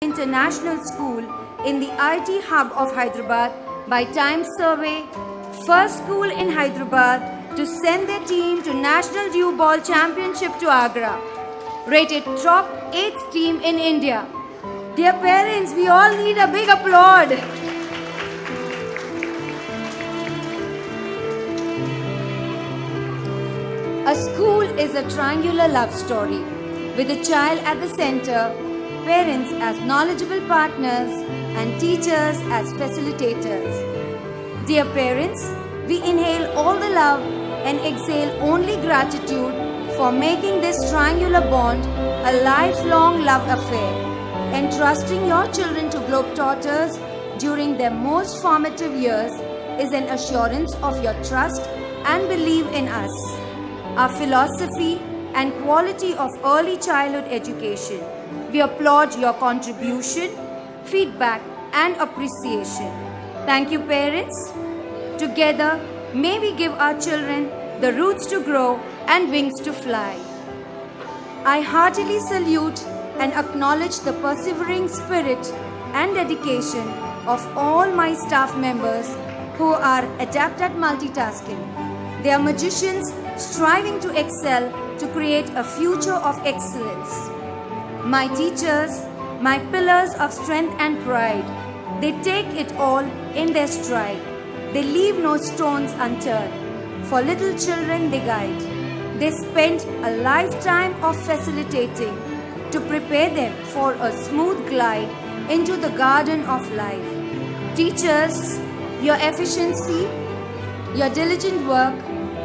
International School in the IT hub of Hyderabad by Times Survey, first school in Hyderabad to send their team to National Dew Ball Championship to Agra. Rated top 8th team in India. Dear parents, we all need a big applaud. A school is a triangular love story with a child at the center, parents as knowledgeable partners, and teachers as facilitators. Dear parents, we inhale all the love and exhale only gratitude for making this triangular bond a lifelong love affair. Entrusting your children to Globetrotters during their most formative years is an assurance of your trust and belief in us. Our philosophy and quality of early childhood education. We applaud your contribution, feedback, and appreciation. Thank you, parents. Together, may we give our children the roots to grow and wings to fly. I heartily salute and acknowledge the persevering spirit and dedication of all my staff members who are adept at multitasking. They are magicians striving to excel to create a future of excellence. My teachers, my pillars of strength and pride, they take it all in their stride. They leave no stones unturned. For little children they guide. They spend a lifetime of facilitating to prepare them for a smooth glide into the garden of life. Teachers, your efficiency, your diligent work,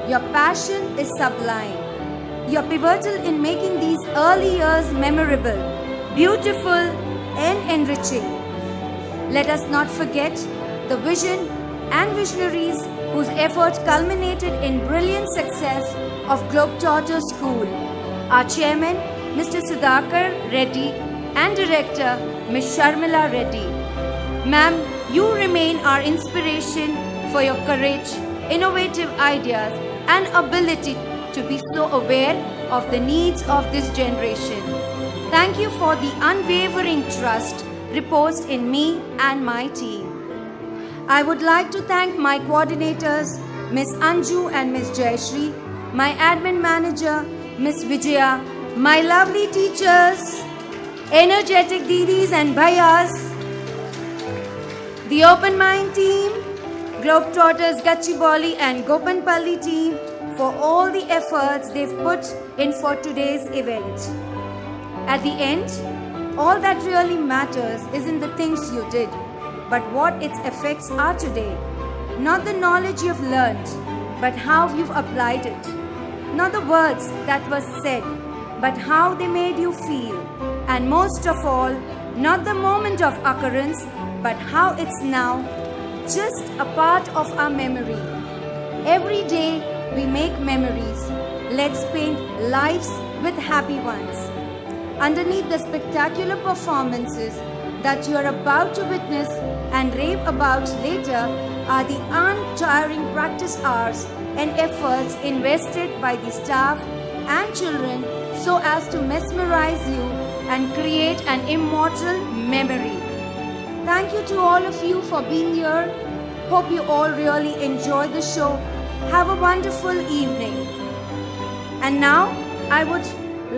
your passion is sublime. You are pivotal in making these early years memorable, beautiful, and enriching. Let us not forget the vision and visionaries whose effort culminated in brilliant success of Globetrotter School. Our chairman, Mr. Sudhakar Reddy, and director, Ms. Sharmila Reddy. Ma'am, you remain our inspiration for your courage, innovative ideas, and ability to be so aware of the needs of this generation. Thank you for the unwavering trust reposed in me and my team. I would like to thank my coordinators, Ms. Anju and Ms. Jayashree, my admin manager, Ms. Vijaya, my lovely teachers, energetic Didis and Bhaias, the Open Mind team, Globetrotters Gachibowli and Gopanpalli team for all the efforts they've put in for today's event. At the end, all that really matters isn't the things you did, but what its effects are today. Not the knowledge you've learned, but how you've applied it. Not the words that were said, but how they made you feel. And most of all, not the moment of occurrence, but how it's now just a part of our memory. Every day we make memories. Let's paint lives with happy ones. Underneath the spectacular performances that you are about to witness and rave about later are the untiring practice hours and efforts invested by the staff and children so as to mesmerize you and create an immortal memory. Thank you to all of you for being here. Hope you all really enjoy the show. Have a wonderful evening. And now, I would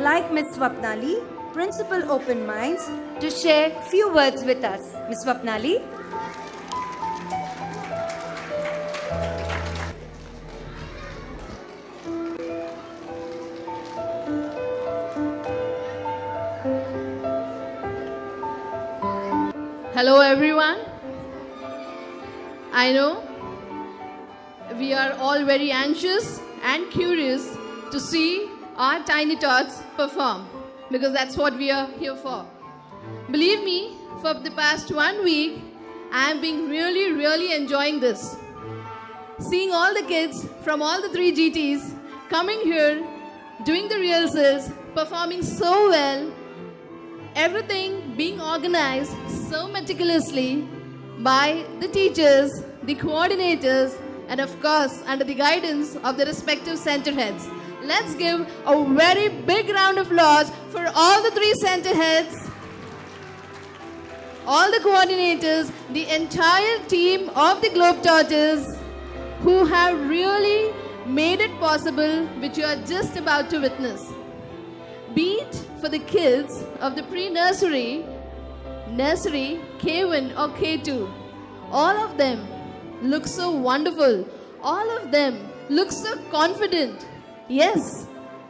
like Ms. Swapnali, Principal Open Minds, to share few words with us. Ms. Swapnali. Hello everyone. I know we are all very anxious and curious to see our tiny tots perform because that's what we are here for. Believe me, for the past 1 week, I am being really enjoying this. Seeing all the kids from all the 3 GTs coming here, doing the rehearsals, performing so well, everything being organized so meticulously by the teachers, the coordinators, and of course under the guidance of the respective center heads. Let's give a very big round of applause for all the 3 center heads. all the coordinators, the entire team of the Globetrotters who have really made it possible, which you are just about to witness. Be it for the kids of the pre-nursery, nursery, K1 or K2, all of them look so wonderful. All of them look so confident. Yes,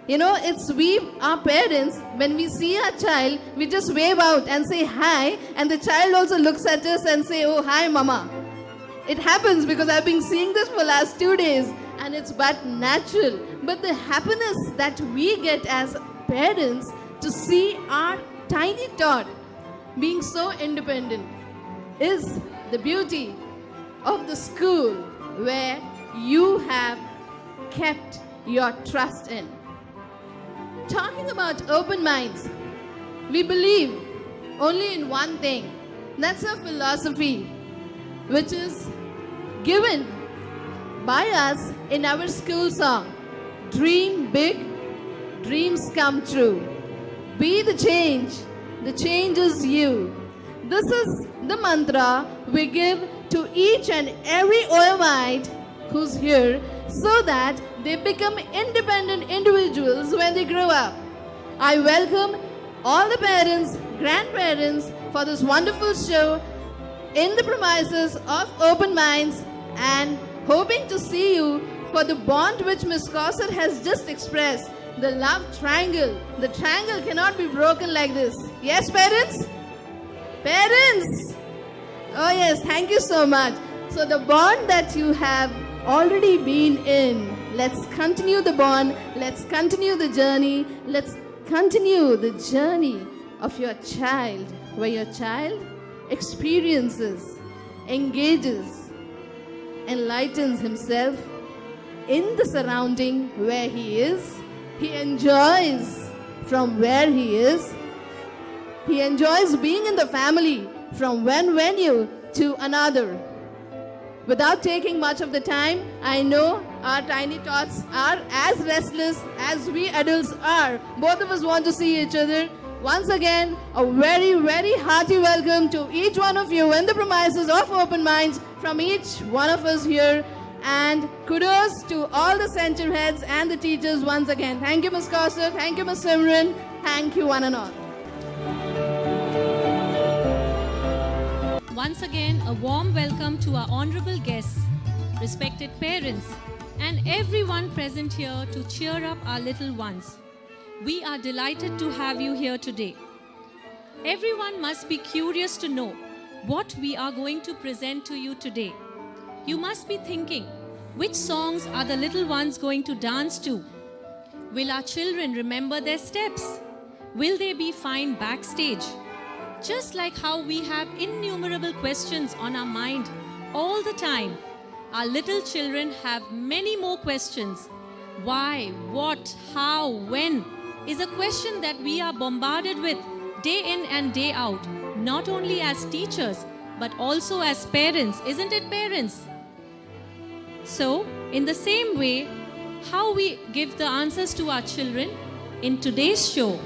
you know, it's we, our parents, when we see our child, we just wave out and say hi, and the child also looks at us and say, oh, hi, mama. It happens because I've been seeing this for last 2 days, and it's but natural. But the happiness that we get as parents to see our tiny tot being so independent is the beauty of the school where you have kept your trust in. Talking about open minds, we believe only in one thing. That's a philosophy which is given by us in our school song. Dream big, dreams come true. Be the change is you. This is the mantra we give to each and every OMite who's here so that they become independent individuals when they grow up. I welcome all the parents, grandparents for this wonderful show in the premises of Open Minds, and hoping to see you for the bond which Ms. Cosset has just expressed, the love triangle. The triangle cannot be broken like this. Yes, parents? Parents! Oh yes, thank you so much. So the bond that you have already been in, let's continue the bond, let's continue the journey, let's continue the journey of your child, where your child experiences, engages, enlightens himself in the surrounding where he is. He enjoys from where he is. He enjoys being in the family from one venue to another. Without taking much of the time, I know our tiny tots are as restless as we adults are. Both of us want to see each other. Once again, a very, very hearty welcome to each one of you in the premises of Open Minds from each one of us here. And kudos to all the center heads and the teachers once again. Thank you, Ms. Costa. Thank you, Ms. Simran. Thank you, one and all. Once again, a warm welcome to our honorable guests, respected parents, and everyone present here to cheer up our little ones. We are delighted to have you here today. Everyone must be curious to know what we are going to present to you today. You must be thinking, which songs are the little ones going to dance to? Will our children remember their steps? Will they be fine backstage? Just like how we have innumerable questions on our mind all the time, our little children have many more questions. Why, what, how, when is a question that we are bombarded with day in and day out, not only as teachers, but also as parents. Isn't it, parents? So, in the same way, how we give the answers to our children, in today's show,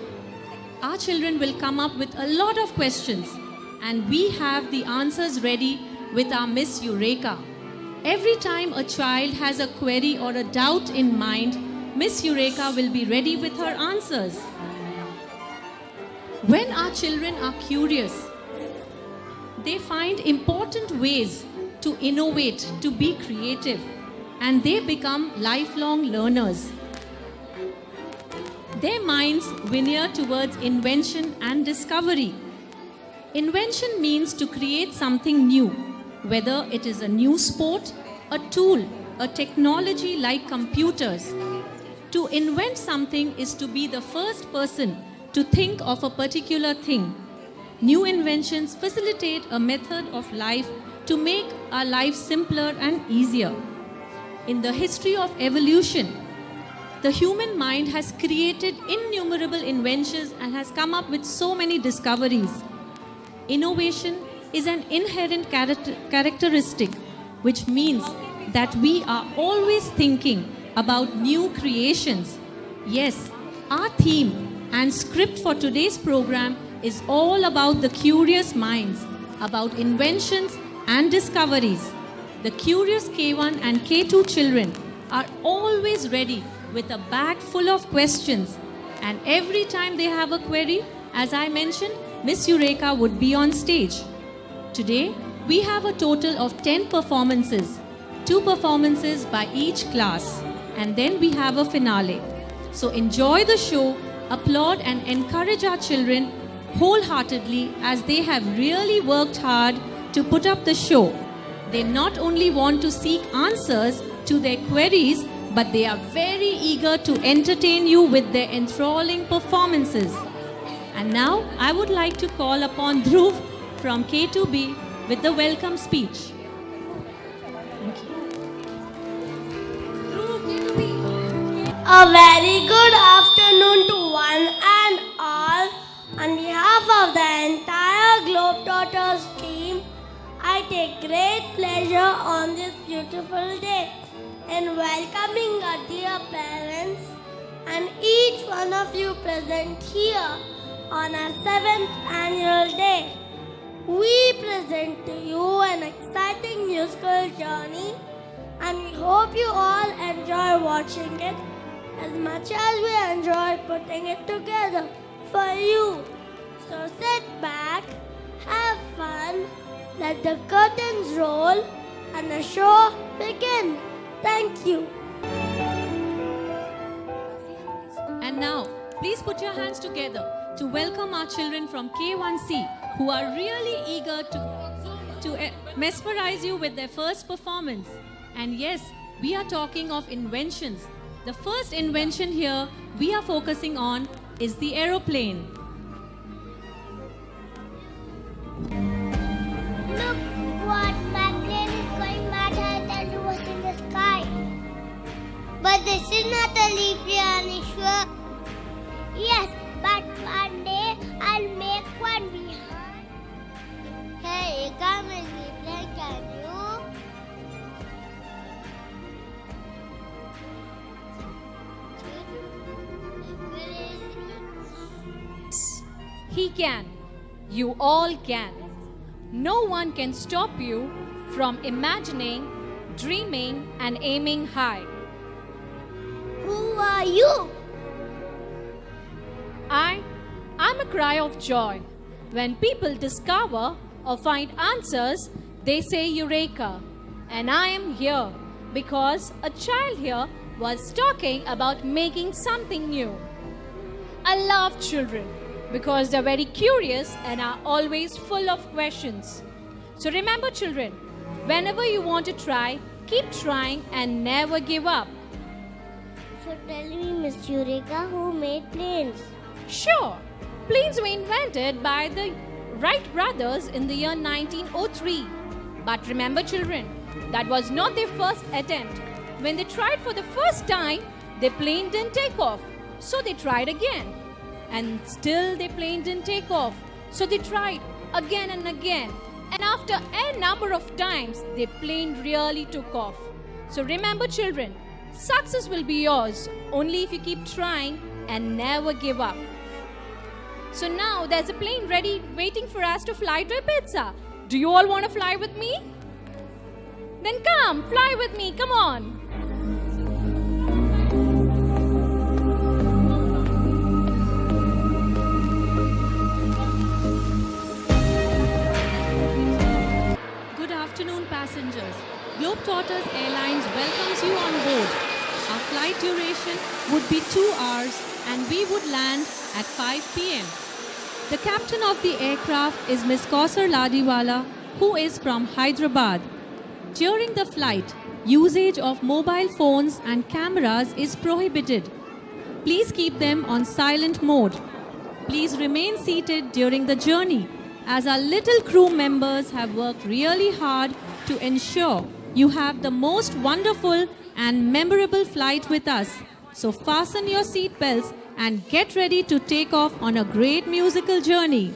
our children will come up with a lot of questions, and we have the answers ready with our Miss Eureka. Every time a child has a query or a doubt in mind, Miss Eureka will be ready with her answers. When our children are curious, they find important ways to innovate, to be creative, and they become lifelong learners. Their minds veer towards invention and discovery. Invention means to create something new, whether it is a new sport, a tool, a technology like computers. To invent something is to be the first person to think of a particular thing. New inventions facilitate a method of life to make our life simpler and easier. In the history of evolution, the human mind has created innumerable inventions and has come up with so many discoveries. Innovation is an inherent characteristic, which means that we are always thinking about new creations. Yes, our theme and script for today's program is all about the curious minds, about inventions and discoveries. The curious K1 and K2 children are always ready with a bag full of questions, and every time they have a query, as I mentioned, Miss Eureka would be on stage. Today, we have a total of 10 performances, 2 performances by each class, and then we have a finale. So enjoy the show, applaud and encourage our children wholeheartedly as they have really worked hard to put up the show. They not only want to seek answers to their queries, but they are very eager to entertain you with their enthralling performances. And now I would like to call upon Dhruv from K2B with the welcome speech. Thank you. A very good afternoon to one and all. On behalf of the entire Globetrotters team, I take great pleasure on this beautiful day in welcoming our dear parents and each one of you present here on our 7th annual day. We present to you an exciting musical journey, and we hope you all enjoy watching it as much as we enjoy putting it together for you. So sit back, have fun, let the curtains roll, and the show begin. Thank you. And now, please put your hands together to welcome our children from K1C who are really eager to mesmerize you with their first performance. And yes, we are talking of inventions. The first invention here we are focusing on is the aeroplane. Look what my plane is going much higher than it was in the sky. But this is not a leap year, Anishwa. Yes, but one day I'll make one behind. Hey, come and plane, can you? He can. You all can. No one can stop you from imagining, dreaming, and aiming high. Who are you? I'm a cry of joy. When people discover or find answers, they say Eureka. And I am here because a child here was talking about making something new. I love children because they're very curious and are always full of questions. So remember, children, whenever you want to try, keep trying and never give up. So tell me, Miss Eureka, who made planes? Sure, planes were invented by the Wright brothers in the year 1903. But remember, children, that was not their first attempt. When they tried for the first time, their plane didn't take off. So they tried again. And still their plane didn't take off. So they tried again and again. And after a number of times, their plane really took off. So remember, children, success will be yours only if you keep trying and never give up. So now there's a plane ready waiting for us to fly to Ibiza. Do you all want to fly with me? Then come, fly with me, come on. Good afternoon, passengers. Globetrotters Airlines welcomes you on board. Our flight duration would be 2 hours and we would land at 5 p.m. The captain of the aircraft is Ms. Kausar Ladiwala, who is from Hyderabad. During the flight, usage of mobile phones and cameras is prohibited. Please keep them on silent mode. Please remain seated during the journey, as our little crew members have worked really hard to ensure you have the most wonderful and memorable flight with us. So fasten your seat belts and get ready to take off on a great musical journey.